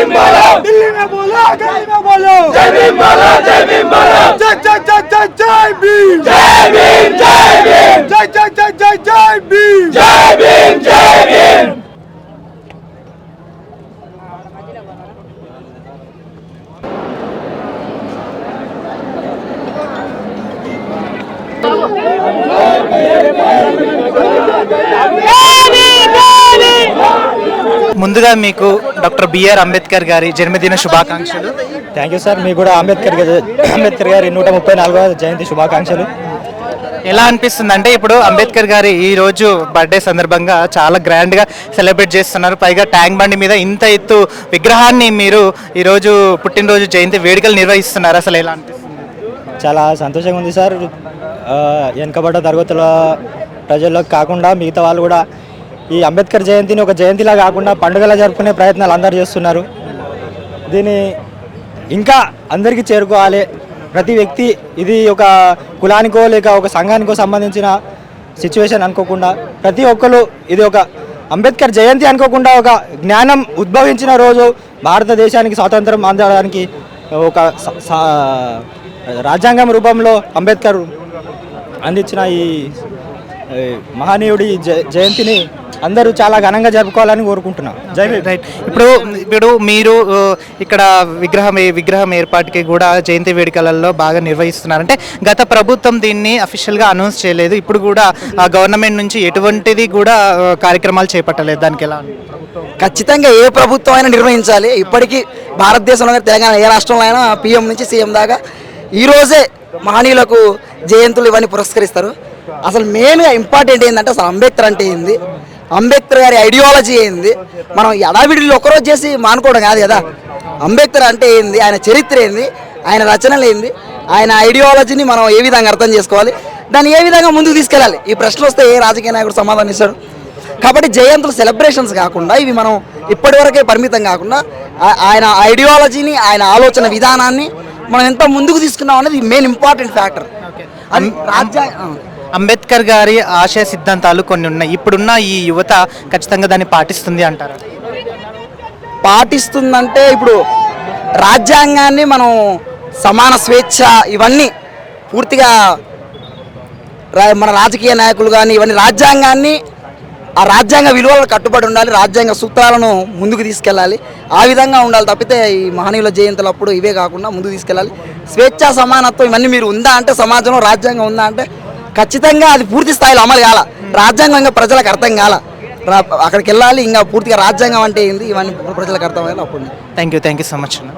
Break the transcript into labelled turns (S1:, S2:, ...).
S1: भीम बोलो, दिल्ली में बोलो, गली में बोलो, जय भीम बोलो, जय भीम बोलो, जय जय जय जय जय भीम, जय भीम, जय भीम, जय जय जय जय जय भीम, जय भीम, जय भीम।
S2: ముందుగా మీకు డాక్టర్ బిఆర్ అంబేద్కర్ గారి జన్మదిన శుభాకాంక్షలు.
S3: Thank you sir. మీకు కూడా అంబేద్కర్ గారి 134వ జయంతి శుభాకాంక్షలు.
S2: ఎలా అనిపిస్తుంది అంటే ఇప్పుడు అంబేద్కర్ గారి ఈ రోజు బర్త్డే సందర్భంగా చాలా గ్రాండ్గా సెలబ్రేట్ చేస్తున్నారు. పైగా ట్యాంక్ బండి మీద ఇంత ఎత్తు విగ్రహాన్ని మీరు ఈరోజు పుట్టినరోజు జయంతి వేడుకలు నిర్వహిస్తున్నారు. అసలు ఎలా అనిపిస్తుంది?
S3: చాలా సంతోషంగా ఉంది సార్. వెనుకబడ్డ తరగతుల ప్రజలకు కాకుండా మిగతా వాళ్ళు కూడా ఈ అంబేద్కర్ జయంతిని ఒక జయంతిలా కాకుండా పండుగలా జరుపుకునే ప్రయత్నాలు అందరూ చేస్తున్నారు. దీన్ని ఇంకా అందరికీ చేరుకోవాలి. ప్రతి వ్యక్తి ఇది ఒక కులానికో లేక ఒక సంఘానికో సంబంధించిన సిచ్యువేషన్ అనుకోకుండా ప్రతి ఒక్కరు ఇది ఒక అంబేద్కర్ జయంతి అనుకోకుండా ఒక జ్ఞానం ఉద్భవించిన రోజు, భారతదేశానికి స్వాతంత్రం అందడానికి ఒక రాజ్యాంగం రూపంలో అంబేద్కర్ అందించిన ఈ మహనీయుడి జయంతిని అందరూ చాలా ఘనంగా జరుపుకోవాలని కోరుకుంటున్నాం. జై భీమ్.
S2: రైట్. ఇప్పుడు మీరు ఇక్కడ విగ్రహం ఏర్పాటుకి కూడా జయంతి వేడుకలలో బాగా నిర్వహిస్తున్నారు. అంటే గత ప్రభుత్వం దీన్ని అఫీషియల్గా అనౌన్స్ చేయలేదు. ఇప్పుడు కూడా గవర్నమెంట్ నుంచి ఎటువంటిది కూడా కార్యక్రమాలు చేపట్టలేదు. దానికి ఎలా?
S4: ఖచ్చితంగా ఏ ప్రభుత్వం అయినా నిర్వహించాలి. ఇప్పటికీ భారతదేశంలో తెలంగాణ ఏ రాష్ట్రంలో అయినా పిఎం నుంచి సీఎం దాకా ఈరోజే మహనీయులకు జయంతులు ఇవన్నీ పురస్కరిస్తారు. అసలు మెయిన్గా ఇంపార్టెంట్ ఏంటంటే అసలు అంబేద్కర్ అంటే ఏంది, అంబేద్కర్ గారి ఐడియాలజీ ఏంది, మనం ఎడావిడిలో ఒకరోజు చేసి మానుకోవడం కాదు కదా. అంబేద్కర్ అంటే ఏంది, ఆయన చరిత్ర ఏంది, ఆయన రచనలు ఏంది, ఆయన ఐడియాలజీని మనం ఏ విధంగా అర్థం చేసుకోవాలి, దాన్ని ఏ విధంగా ముందుకు తీసుకెళ్ళాలి. ఈ ప్రశ్నలు వస్తే ఏ రాజకీయ నాయకుడు సమాధానం ఇస్తాడు? కాబట్టి జయంతులు సెలబ్రేషన్స్ కాకుండా ఇవి మనం ఇప్పటివరకే పరిమితం కాకుండా ఆయన ఐడియాలజీని, ఆయన ఆలోచన విధానాన్ని మనం ఎంత ముందుకు తీసుకున్నాం అనేది మెయిన్ ఇంపార్టెంట్ ఫ్యాక్టర్. అది
S2: అంబేద్కర్ గారి ఆశయ సిద్ధాంతాలు కొన్ని ఉన్నాయి. ఇప్పుడున్న ఈ యువత ఖచ్చితంగా దాన్ని పాటిస్తుంది అంటారు.
S4: పాటిస్తుందంటే ఇప్పుడు రాజ్యాంగాన్ని మనం సమాన స్వేచ్ఛ ఇవన్నీ పూర్తిగా మన రాజకీయ నాయకులు కానీ ఇవన్నీ రాజ్యాంగాన్ని, ఆ రాజ్యాంగ విలువలకు కట్టుబడి ఉండాలి, రాజ్యాంగ సూత్రాలను ముందుకు తీసుకెళ్ళాలి. ఆ విధంగా ఉండాలి తప్పితే ఈ మహనీయుల జయంతులప్పుడు ఇవే కాకుండా ముందుకు తీసుకెళ్ళాలి. స్వేచ్ఛ, సమానత్వం ఇవన్నీ మీరు ఉందా అంటే సమాజంలో రాజ్యాంగం ఉందా అంటే ఖచ్చితంగా అది పూర్తి స్థాయిలో అమలు కాల. రాజ్యాంగం ఇంకా ప్రజలకు అర్థం కాల. అక్కడికి వెళ్ళాలి, ఇంకా పూర్తిగా రాజ్యాంగం అంటే ఏంది ఇవన్నీ ప్రజలకు అర్థం అయ్యాలి. అప్పుడు
S2: థ్యాంక్ యూ సో మచ్.